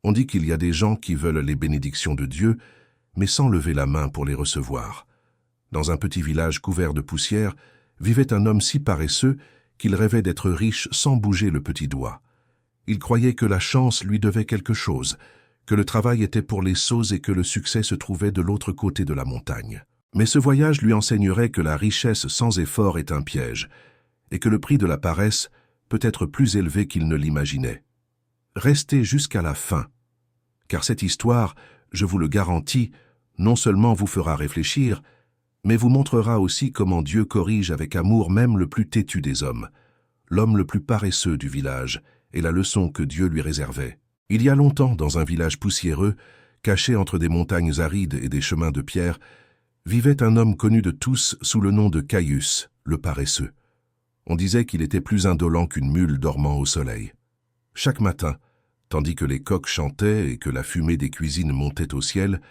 On dit qu'il y a des gens qui veulent les bénédictions de Dieu, mais sans lever la main pour les recevoir. Dans un petit village couvert de poussière, vivait un homme si paresseux qu'il rêvait d'être riche sans bouger le petit doigt. Il croyait que la chance lui devait quelque chose, que le travail était pour les sots et que le succès se trouvait de l'autre côté de la montagne. Mais ce voyage lui enseignerait que la richesse sans effort est un piège, et que le prix de la paresse peut être plus élevé qu'il ne l'imaginait. Restez jusqu'à la fin, car cette histoire, je vous le garantis, non seulement vous fera réfléchir, mais vous montrera aussi comment Dieu corrige avec amour même le plus têtu des hommes, l'homme le plus paresseux du village, et la leçon que Dieu lui réservait. Il y a longtemps, dans un village poussiéreux, caché entre des montagnes arides et des chemins de pierre, vivait un homme connu de tous sous le nom de Caius, le paresseux. On disait qu'il était plus indolent qu'une mule dormant au soleil. Chaque matin, tandis que les coqs chantaient et que la fumée des cuisines montait au ciel,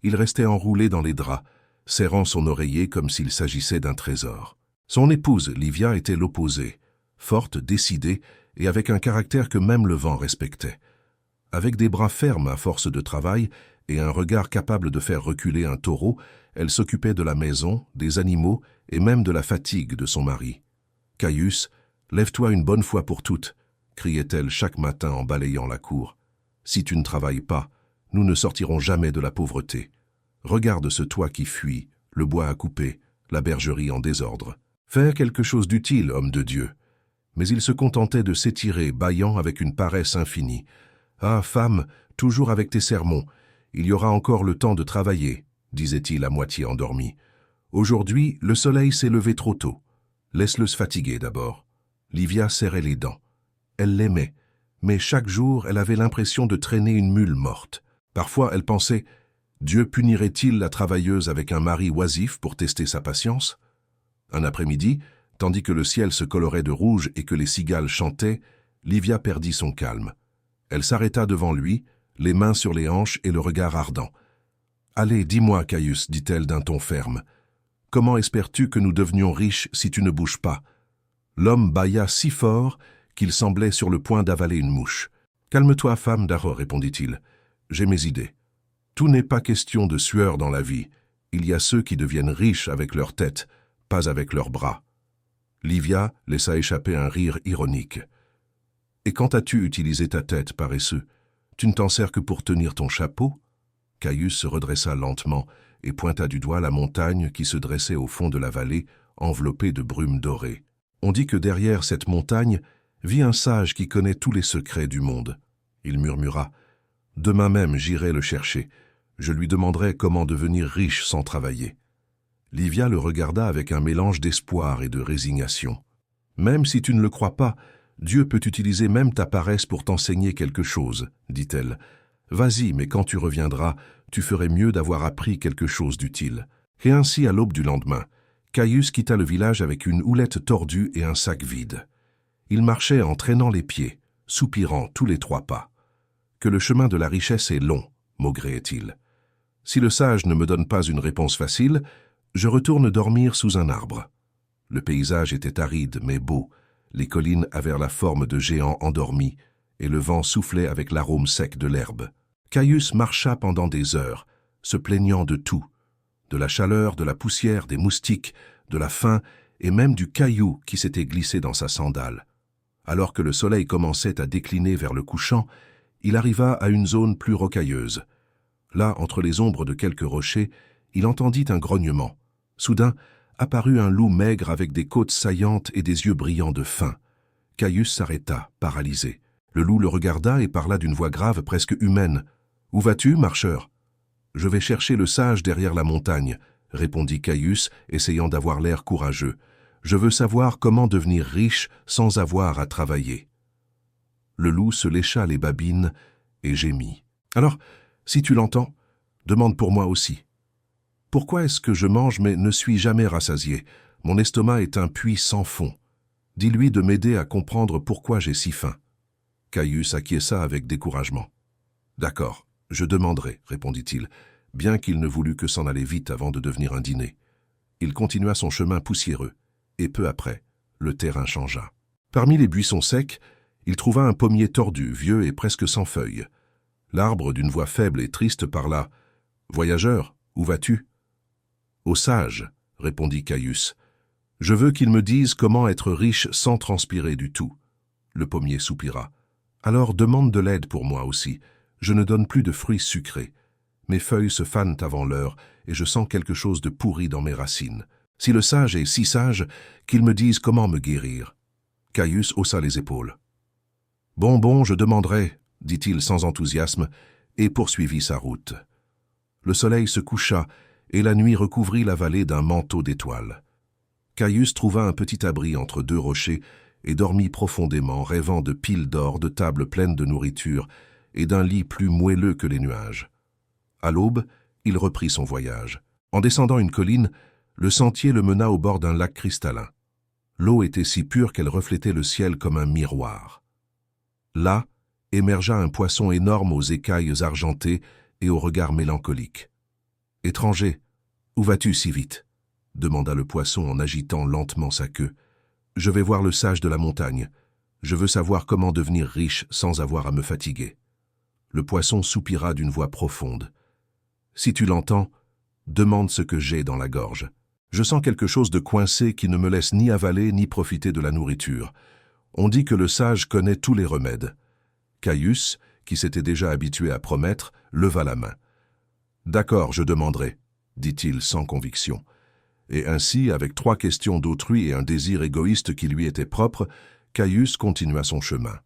il restait enroulé dans les draps, serrant son oreiller comme s'il s'agissait d'un trésor. Son épouse, Livia, était l'opposé, forte, décidée et avec un caractère que même le vent respectait. Avec des bras fermes à force de travail et un regard capable de faire reculer un taureau, elle s'occupait de la maison, des animaux et même de la fatigue de son mari. « Caius, lève-toi une bonne fois pour toutes !» criait-elle chaque matin en balayant la cour. « Si tu ne travailles pas, nous ne sortirons jamais de la pauvreté. Regarde ce toit qui fuit, le bois à couper, la bergerie en désordre. Fais quelque chose d'utile, homme de Dieu. » Mais il se contentait de s'étirer, bâillant avec une paresse infinie. « Ah, femme, toujours avec tes sermons, il y aura encore le temps de travailler, » disait-il à moitié endormi. « Aujourd'hui, le soleil s'est levé trop tôt. Laisse-le se fatiguer d'abord. » Livia serrait les dents. Elle l'aimait, mais chaque jour, elle avait l'impression de traîner une mule morte. Parfois, elle pensait « Dieu punirait-il la travailleuse avec un mari oisif pour tester sa patience ?» Un après-midi, tandis que le ciel se colorait de rouge et que les cigales chantaient, Livia perdit son calme. Elle s'arrêta devant lui, les mains sur les hanches et le regard ardent. « Allez, dis-moi, Caius, dit-elle d'un ton ferme. Comment espères-tu que nous devenions riches si tu ne bouges pas ?» L'homme bâilla si fort qu'il semblait sur le point d'avaler une mouche. « Calme-toi, femme d'Aro, répondit-il. J'ai mes idées. Tout n'est pas question de sueur dans la vie. Il y a ceux qui deviennent riches avec leur tête, pas avec leurs bras. » Livia laissa échapper un rire ironique. « Et quand as-tu utilisé ta tête, paresseux? Tu ne t'en sers que pour tenir ton chapeau ?» Caius se redressa lentement et pointa du doigt la montagne qui se dressait au fond de la vallée, enveloppée de brume dorée. On dit que derrière cette montagne vit un sage qui connaît tous les secrets du monde. Il murmura « Demain même j'irai le chercher. Je lui demanderai comment devenir riche sans travailler. » Livia le regarda avec un mélange d'espoir et de résignation. « Même si tu ne le crois pas, Dieu peut utiliser même ta paresse pour t'enseigner quelque chose, dit-elle. Vas-y, mais quand tu reviendras, tu ferais mieux d'avoir appris quelque chose d'utile. » Et ainsi, à l'aube du lendemain, Caius quitta le village avec une houlette tordue et un sac vide. Il marchait en traînant les pieds, soupirant tous les 3 pas. « Que le chemin de la richesse est long, » maugréait-il. « Si le sage ne me donne pas une réponse facile, je retourne dormir sous un arbre. » Le paysage était aride mais beau. Les collines avaient la forme de géants endormis, et le vent soufflait avec l'arôme sec de l'herbe. Caius marcha pendant des heures, se plaignant de tout, de la chaleur, de la poussière, des moustiques, de la faim et même du caillou qui s'était glissé dans sa sandale. Alors que le soleil commençait à décliner vers le couchant, il arriva à une zone plus rocailleuse. Là, entre les ombres de quelques rochers, il entendit un grognement. Soudain, apparut un loup maigre avec des côtes saillantes et des yeux brillants de faim. Caius s'arrêta, paralysé. Le loup le regarda et parla d'une voix grave, presque humaine. « Où vas-tu, marcheur ?»« Je vais chercher le sage derrière la montagne, » répondit Caius, essayant d'avoir l'air courageux. « Je veux savoir comment devenir riche sans avoir à travailler. » Le loup se lécha les babines et gémit. « Alors, si tu l'entends, demande pour moi aussi. Pourquoi est-ce que je mange mais ne suis jamais rassasié? Mon estomac est un puits sans fond. Dis-lui de m'aider à comprendre pourquoi j'ai si faim. » Caius acquiesça avec découragement. « D'accord, je demanderai, » répondit-il, bien qu'il ne voulût que s'en aller vite avant de devenir un dîner. Il continua son chemin poussiéreux, et peu après, le terrain changea. Parmi les buissons secs, il trouva un pommier tordu, vieux et presque sans feuilles. L'arbre, d'une voix faible et triste, parla. « Voyageur, où vas-tu » ?« Au sage, » répondit Caius. « Je veux qu'il me dise comment être riche sans transpirer du tout. » Le pommier soupira. « Alors demande de l'aide pour moi aussi. Je ne donne plus de fruits sucrés. Mes feuilles se fanent avant l'heure et je sens quelque chose de pourri dans mes racines. Si le sage est si sage, qu'il me dise comment me guérir. » Caius haussa les épaules. « Bon, je demanderai, » dit-il sans enthousiasme, et poursuivit sa route. Le soleil se coucha, et la nuit recouvrit la vallée d'un manteau d'étoiles. Caius trouva un petit abri entre deux rochers et dormit profondément, rêvant de piles d'or, de tables pleines de nourriture et d'un lit plus moelleux que les nuages. À l'aube, il reprit son voyage. En descendant une colline, le sentier le mena au bord d'un lac cristallin. L'eau était si pure qu'elle reflétait le ciel comme un miroir. Là, émergea un poisson énorme aux écailles argentées et au regard mélancolique. « Étranger, où vas-tu si vite ?» demanda le poisson en agitant lentement sa queue. « Je vais voir le sage de la montagne. Je veux savoir comment devenir riche sans avoir à me fatiguer. » Le poisson soupira d'une voix profonde. « Si tu l'entends, demande ce que j'ai dans la gorge. Je sens quelque chose de coincé qui ne me laisse ni avaler ni profiter de la nourriture. On dit que le sage connaît tous les remèdes. » Caius, qui s'était déjà habitué à promettre, leva la main. « D'accord, je demanderai, » dit-il sans conviction. Et ainsi, avec 3 questions d'autrui et un désir égoïste qui lui était propre, Caius continua son chemin.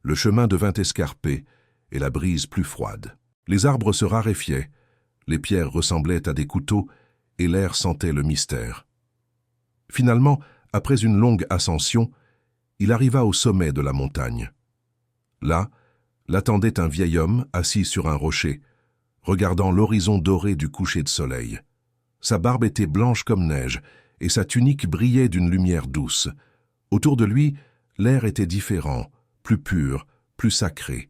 Le chemin devint escarpé et la brise plus froide. Les arbres se raréfiaient, les pierres ressemblaient à des couteaux et l'air sentait le mystère. Finalement, après une longue ascension, il arriva au sommet de la montagne. Là, l'attendait un vieil homme assis sur un rocher, regardant l'horizon doré du coucher de soleil. Sa barbe était blanche comme neige et sa tunique brillait d'une lumière douce. Autour de lui, l'air était différent, plus pur, plus sacré.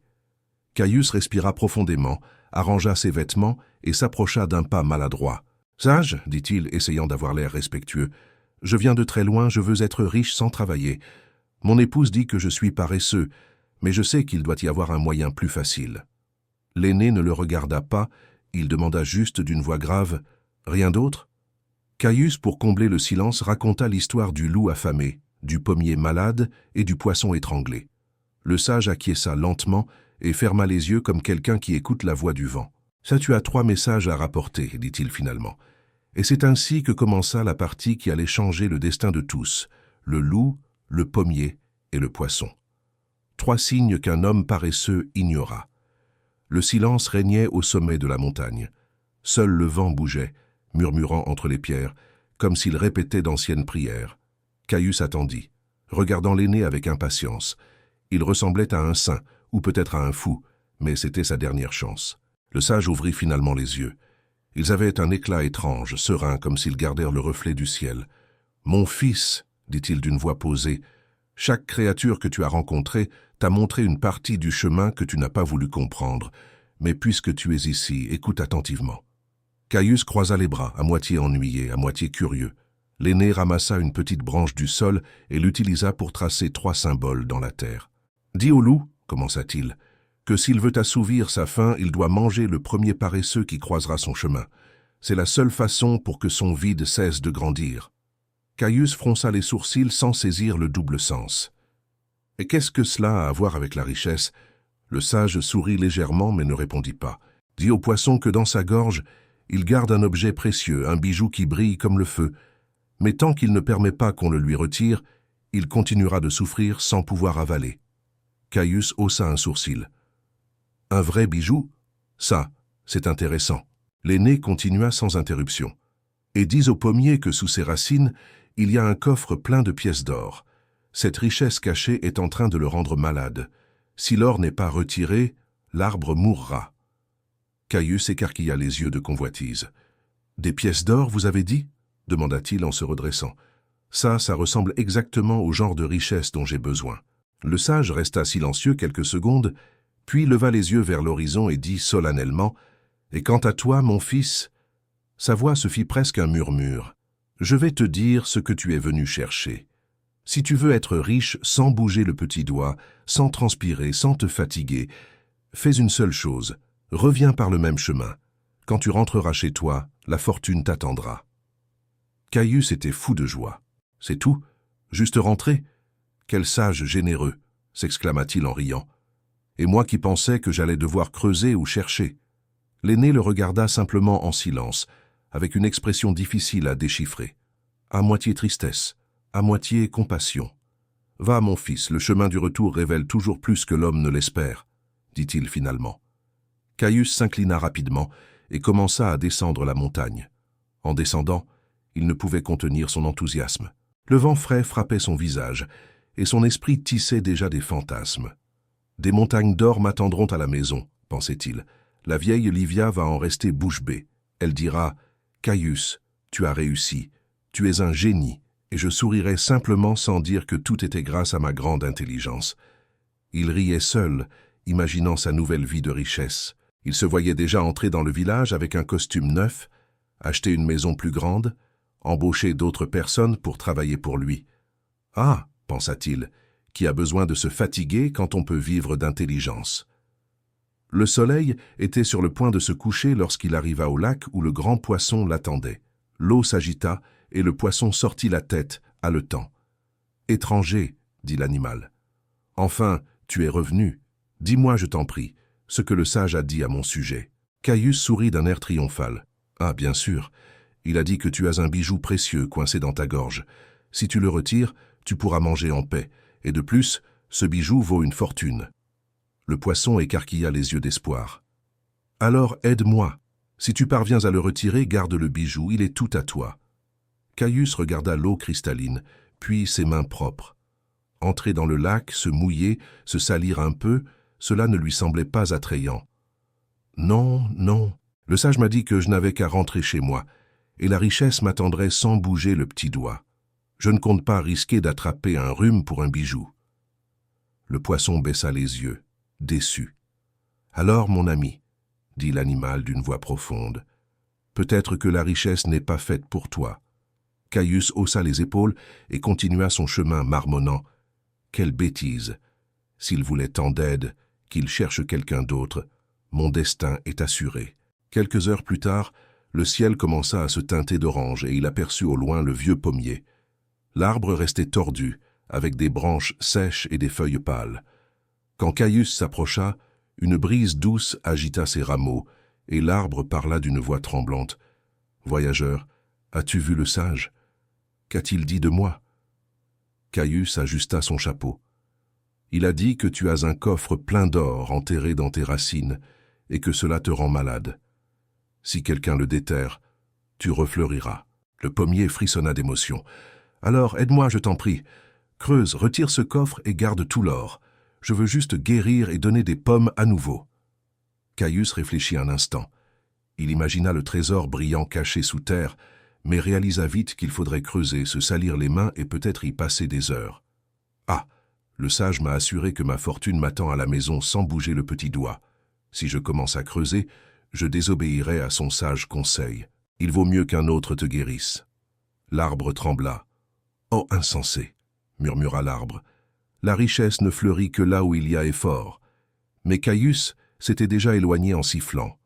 Caius respira profondément, arrangea ses vêtements et s'approcha d'un pas maladroit. « Sage, dit-il, essayant d'avoir l'air respectueux, je viens de très loin, je veux être riche sans travailler. Mon épouse dit que je suis paresseux, mais je sais qu'il doit y avoir un moyen plus facile. » L'aîné ne le regarda pas, il demanda juste d'une voix grave « Rien d'autre ?» Caius, pour combler le silence, raconta l'histoire du loup affamé, du pommier malade et du poisson étranglé. Le sage acquiesça lentement et ferma les yeux comme quelqu'un qui écoute la voix du vent. « Ça, tu as 3 messages à rapporter, » dit-il finalement. Et c'est ainsi que commença la partie qui allait changer le destin de tous, le loup, le pommier et le poisson. 3 signes qu'un homme paresseux ignora. Le silence régnait au sommet de la montagne. Seul le vent bougeait, murmurant entre les pierres, comme s'il répétait d'anciennes prières. Caius attendit, regardant l'aîné avec impatience. Il ressemblait à un saint, ou peut-être à un fou, mais c'était sa dernière chance. Le sage ouvrit finalement les yeux. Ils avaient un éclat étrange, serein, comme s'ils gardèrent le reflet du ciel. « Mon fils, » dit-il d'une voix posée, « chaque créature que tu as rencontrée t'a montré une partie du chemin que tu n'as pas voulu comprendre. Mais puisque tu es ici, écoute attentivement. » Caius croisa les bras, à moitié ennuyé, à moitié curieux. L'aîné ramassa une petite branche du sol et l'utilisa pour tracer 3 symboles dans la terre. « Dis au loup, » commença-t-il, « que s'il veut assouvir sa faim, il doit manger le premier paresseux qui croisera son chemin. C'est la seule façon pour que son vide cesse de grandir. » Caius fronça les sourcils sans saisir le double sens. « Et qu'est-ce que cela a à voir avec la richesse ?» Le sage sourit légèrement mais ne répondit pas. « Dis au poisson que dans sa gorge, il garde un objet précieux, un bijou qui brille comme le feu. Mais tant qu'il ne permet pas qu'on le lui retire, il continuera de souffrir sans pouvoir avaler. » Caius haussa un sourcil. « Un vrai bijou ? Ça, c'est intéressant. » L'aîné continua sans interruption. « Et dis au pommier que sous ses racines, il y a un coffre plein de pièces d'or. Cette richesse cachée est en train de le rendre malade. Si l'or n'est pas retiré, l'arbre mourra. » Caius écarquilla les yeux de convoitise. « Des pièces d'or, vous avez dit ?» demanda-t-il en se redressant. « Ça ressemble exactement au genre de richesse dont j'ai besoin. » Le sage resta silencieux quelques secondes, puis leva les yeux vers l'horizon et dit solennellement « Et quant à toi, mon fils ?» Sa voix se fit presque un murmure. « Je vais te dire ce que tu es venu chercher. Si tu veux être riche sans bouger le petit doigt, sans transpirer, sans te fatiguer, Fais une seule chose, reviens par le même chemin. Quand tu rentreras chez toi, la fortune t'attendra. » Caius était fou de joie. « C'est tout? Juste rentrer? Quel sage généreux !» s'exclama-t-il en riant. « Et moi qui pensais que j'allais devoir creuser ou chercher. » L'aîné le regarda simplement en silence, avec une expression difficile à déchiffrer. À moitié tristesse, à moitié compassion. « Va, mon fils, le chemin du retour révèle toujours plus que l'homme ne l'espère, » dit-il finalement. Caius s'inclina rapidement et commença à descendre la montagne. En descendant, il ne pouvait contenir son enthousiasme. Le vent frais frappait son visage, et son esprit tissait déjà des fantasmes. « Des montagnes d'or m'attendront à la maison, » pensait-il. « La vieille Livia va en rester bouche bée. Elle dira « Caius, tu as réussi, tu es un génie, et je sourirai simplement sans dire que tout était grâce à ma grande intelligence. » Il riait seul, imaginant sa nouvelle vie de richesse. Il se voyait déjà entrer dans le village avec un costume neuf, acheter une maison plus grande, embaucher d'autres personnes pour travailler pour lui. « Ah, pensa-t-il, qui a besoin de se fatiguer quand on peut vivre d'intelligence ?» Le soleil était sur le point de se coucher lorsqu'il arriva au lac où le grand poisson l'attendait. L'eau s'agita et le poisson sortit la tête, haletant. « Étranger, » dit l'animal. « Enfin, tu es revenu. Dis-moi, je t'en prie, ce que le sage a dit à mon sujet. » Caius sourit d'un air triomphal. « Ah, bien sûr. Il a dit que tu as un bijou précieux coincé dans ta gorge. Si tu le retires, tu pourras manger en paix. Et de plus, ce bijou vaut une fortune. » Le poisson écarquilla les yeux d'espoir. « Alors aide-moi. Si tu parviens à le retirer, garde le bijou, il est tout à toi. » Caius regarda l'eau cristalline, puis ses mains propres. Entrer dans le lac, se mouiller, se salir un peu, cela ne lui semblait pas attrayant. « Non, non. Le sage m'a dit que je n'avais qu'à rentrer chez moi, et la richesse m'attendrait sans bouger le petit doigt. Je ne compte pas risquer d'attraper un rhume pour un bijou. » Le poisson baissa les yeux, déçu. « Alors, mon ami, » dit l'animal d'une voix profonde, « peut-être que la richesse n'est pas faite pour toi. » Caius haussa les épaules et continua son chemin marmonnant. « Quelle bêtise! S'il voulait tant d'aide, qu'il cherche quelqu'un d'autre. Mon destin est assuré. » Quelques heures plus tard, le ciel commença à se teinter d'orange et il aperçut au loin le vieux pommier. L'arbre restait tordu, avec des branches sèches et des feuilles pâles. Quand Caius s'approcha, une brise douce agita ses rameaux, et l'arbre parla d'une voix tremblante. « Voyageur, as-tu vu le sage? Qu'a-t-il dit de moi ?» Caius ajusta son chapeau. « Il a dit que tu as un coffre plein d'or enterré dans tes racines, et que cela te rend malade. Si quelqu'un le déterre, tu refleuriras. » Le pommier frissonna d'émotion. « Alors, aide-moi, je t'en prie. Creuse, retire ce coffre et garde tout l'or. Je veux juste guérir et donner des pommes à nouveau. » Caius réfléchit un instant. Il imagina le trésor brillant caché sous terre, mais réalisa vite qu'il faudrait creuser, se salir les mains et peut-être y passer des heures. « Ah, le sage m'a assuré que ma fortune m'attend à la maison sans bouger le petit doigt. Si je commence à creuser, je désobéirai à son sage conseil. Il vaut mieux qu'un autre te guérisse. » L'arbre trembla. « Oh, insensé !» murmura l'arbre. « La richesse ne fleurit que là où il y a effort. » Mais Caius s'était déjà éloigné en sifflant.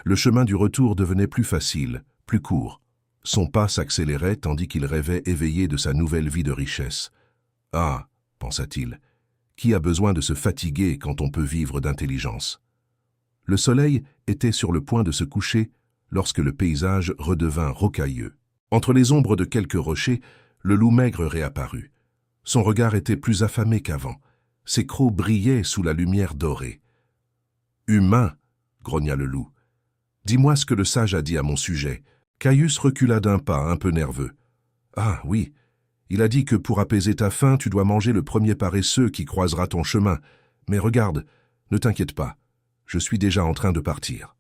Le chemin du retour devenait plus facile, plus court. Son pas s'accélérait tandis qu'il rêvait éveillé de sa nouvelle vie de richesse. « Ah, pensa-t-il, qui a besoin de se fatiguer quand on peut vivre d'intelligence ?» Le soleil était sur le point de se coucher lorsque le paysage redevint rocailleux. Entre les ombres de quelques rochers, le loup maigre réapparut. Son regard était plus affamé qu'avant. Ses crocs brillaient sous la lumière dorée. « Humain !» grogna le loup. « Dis-moi ce que le sage a dit à mon sujet. » Caius recula d'un pas, un peu nerveux. « Ah, oui, il a dit que pour apaiser ta faim, tu dois manger le premier paresseux qui croisera ton chemin. Mais regarde, ne t'inquiète pas, je suis déjà en train de partir. »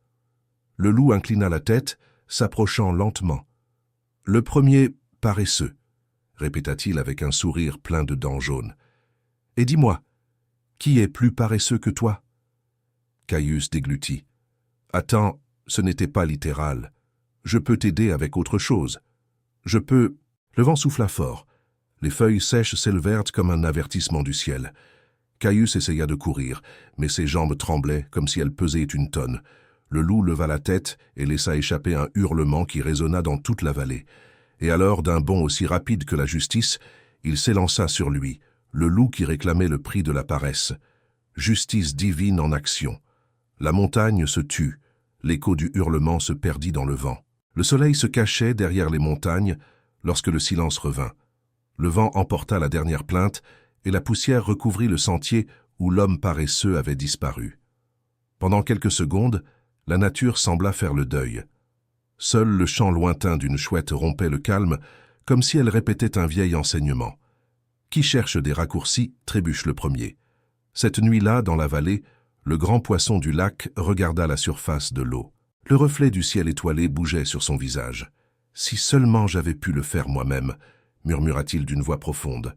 Le loup inclina la tête, s'approchant lentement. « Le premier paresseux, » répéta-t-il avec un sourire plein de dents jaunes. « Et dis-moi, qui est plus paresseux que toi ?» Caius déglutit. « Attends, ce n'était pas littéral. Je peux t'aider avec autre chose. Je peux... » Le vent souffla fort. Les feuilles sèches s'élevèrent comme un avertissement du ciel. Caius essaya de courir, mais ses jambes tremblaient comme si elles pesaient une tonne. Le loup leva la tête et laissa échapper un hurlement qui résonna dans toute la vallée. Et alors, d'un bond aussi rapide que la justice, il s'élança sur lui, le loup qui réclamait le prix de la paresse. Justice divine en action. La montagne se tut, l'écho du hurlement se perdit dans le vent. Le soleil se cachait derrière les montagnes lorsque le silence revint. Le vent emporta la dernière plainte et la poussière recouvrit le sentier où l'homme paresseux avait disparu. Pendant quelques secondes, la nature sembla faire le deuil. Seul le chant lointain d'une chouette rompait le calme, comme si elle répétait un vieil enseignement. Qui cherche des raccourcis trébuche le premier. Cette nuit-là, dans la vallée, le grand poisson du lac regarda la surface de l'eau. Le reflet du ciel étoilé bougeait sur son visage. « Si seulement j'avais pu le faire moi-même », murmura-t-il d'une voix profonde.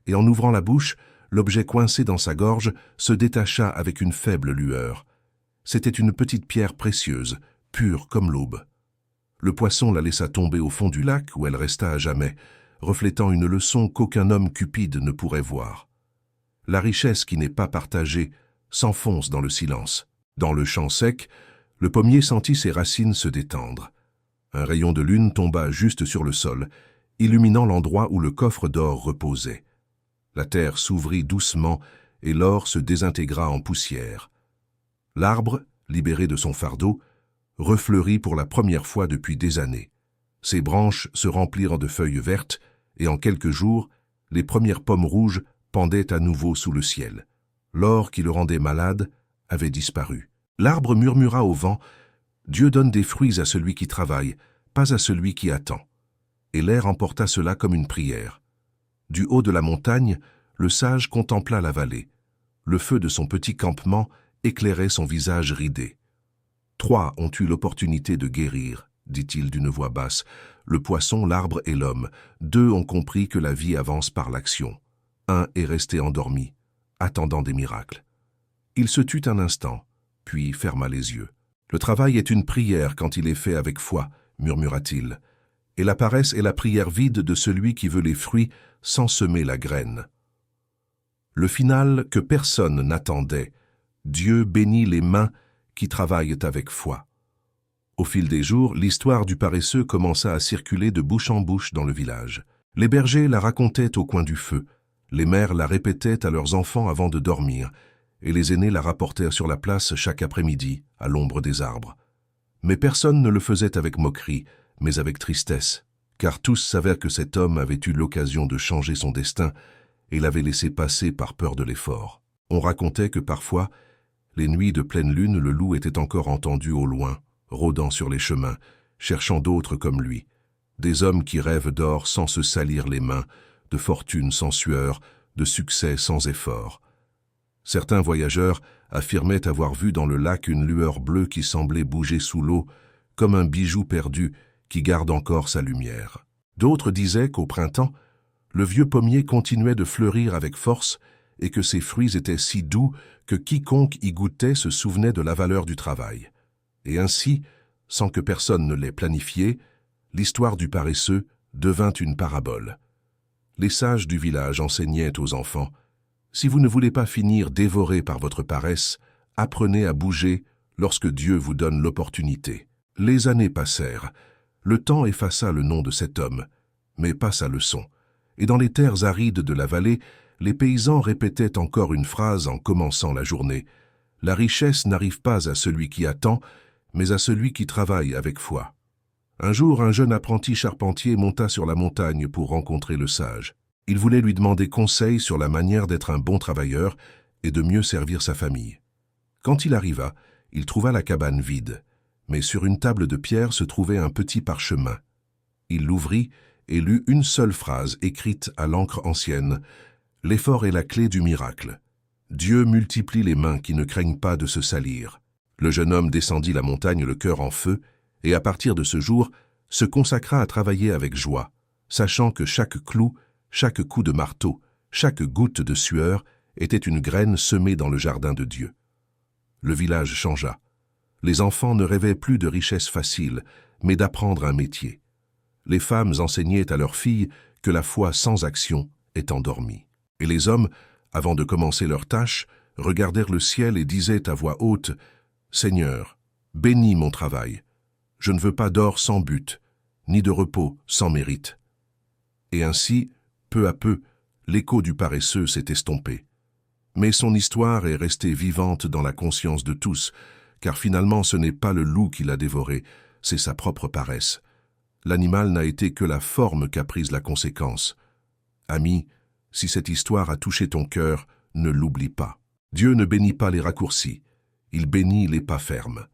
Et en ouvrant la bouche, l'objet coincé dans sa gorge se détacha avec une faible lueur. C'était une petite pierre précieuse, pure comme l'aube. Le poisson la laissa tomber au fond du lac où elle resta à jamais, reflétant une leçon qu'aucun homme cupide ne pourrait voir. La richesse qui n'est pas partagée s'enfonce dans le silence. Dans le champ sec, le pommier sentit ses racines se détendre. Un rayon de lune tomba juste sur le sol, illuminant l'endroit où le coffre d'or reposait. La terre s'ouvrit doucement et l'or se désintégra en poussière. L'arbre, libéré de son fardeau, refleurit pour la première fois depuis des années. Ses branches se remplirent de feuilles vertes et en quelques jours, les premières pommes rouges pendaient à nouveau sous le ciel. L'or qui le rendait malade avait disparu. L'arbre murmura au vent « Dieu donne des fruits à celui qui travaille, pas à celui qui attend. » Et l'air emporta cela comme une prière. Du haut de la montagne, le sage contempla la vallée. Le feu de son petit campement éclairait son visage ridé. « 3 ont eu l'opportunité de guérir, » dit-il d'une voix basse. « Le poisson, l'arbre et l'homme. 2 ont compris que la vie avance par l'action. 1 est resté endormi, attendant des miracles. » Il se tut un instant, puis ferma les yeux. « Le travail est une prière quand il est fait avec foi, » murmura-t-il. « Et la paresse est la prière vide de celui qui veut les fruits sans semer la graine. » Le final que personne n'attendait, Dieu bénit les mains qui travaillent avec foi. Au fil des jours, l'histoire du paresseux commença à circuler de bouche en bouche dans le village. Les bergers la racontaient au coin du feu, les mères la répétaient à leurs enfants avant de dormir, et les aînés la rapportèrent sur la place chaque après-midi, à l'ombre des arbres. Mais personne ne le faisait avec moquerie, mais avec tristesse, car tous savaient que cet homme avait eu l'occasion de changer son destin et l'avait laissé passer par peur de l'effort. On racontait que parfois, les nuits de pleine lune, le loup était encore entendu au loin, rôdant sur les chemins, cherchant d'autres comme lui, des hommes qui rêvent d'or sans se salir les mains, de fortune sans sueur, de succès sans effort. Certains voyageurs affirmaient avoir vu dans le lac une lueur bleue qui semblait bouger sous l'eau, comme un bijou perdu qui garde encore sa lumière. D'autres disaient qu'au printemps, le vieux pommier continuait de fleurir avec force et que ses fruits étaient si doux que quiconque y goûtait se souvenait de la valeur du travail. Et ainsi, sans que personne ne l'ait planifié, l'histoire du paresseux devint une parabole. Les sages du village enseignaient aux enfants « Si vous ne voulez pas finir dévoré par votre paresse, apprenez à bouger lorsque Dieu vous donne l'opportunité. » Les années passèrent. Le temps effaça le nom de cet homme, mais pas sa leçon. Et dans les terres arides de la vallée, les paysans répétaient encore une phrase en commençant la journée. « La richesse n'arrive pas à celui qui attend, mais à celui qui travaille avec foi. » Un jour, un jeune apprenti charpentier monta sur la montagne pour rencontrer le sage. Il voulait lui demander conseil sur la manière d'être un bon travailleur et de mieux servir sa famille. Quand il arriva, il trouva la cabane vide, mais sur une table de pierre se trouvait un petit parchemin. Il l'ouvrit et lut une seule phrase écrite à l'encre ancienne. « L'effort est la clé du miracle. Dieu multiplie les mains qui ne craignent pas de se salir. » Le jeune homme descendit la montagne le cœur en feu et à partir de ce jour, se consacra à travailler avec joie, sachant que chaque clou, chaque coup de marteau, chaque goutte de sueur était une graine semée dans le jardin de Dieu. Le village changea. Les enfants ne rêvaient plus de richesses faciles, mais d'apprendre un métier. Les femmes enseignaient à leurs filles que la foi sans action est endormie. Et les hommes avant de commencer leur tâche, regardèrent le ciel et disaient à voix haute « Seigneur, bénis mon travail. Je ne veux pas d'or sans but, ni de repos sans mérite. » Et ainsi, peu à peu, l'écho du paresseux s'est estompé. Mais son histoire est restée vivante dans la conscience de tous, car finalement ce n'est pas le loup qui l'a dévoré, c'est sa propre paresse. L'animal n'a été que la forme qu'a prise la conséquence. Ami, si cette histoire a touché ton cœur, ne l'oublie pas. Dieu ne bénit pas les raccourcis, il bénit les pas fermes.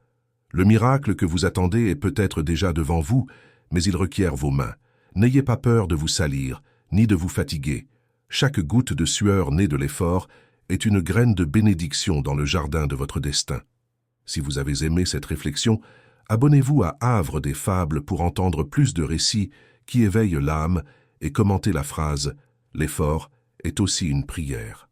Le miracle que vous attendez est peut-être déjà devant vous, mais il requiert vos mains. N'ayez pas peur de vous salir, ni de vous fatiguer. Chaque goutte de sueur née de l'effort est une graine de bénédiction dans le jardin de votre destin. Si vous avez aimé cette réflexion, abonnez-vous à Havre des Fables pour entendre plus de récits qui éveillent l'âme et commentez la phrase « L'effort est aussi une prière ».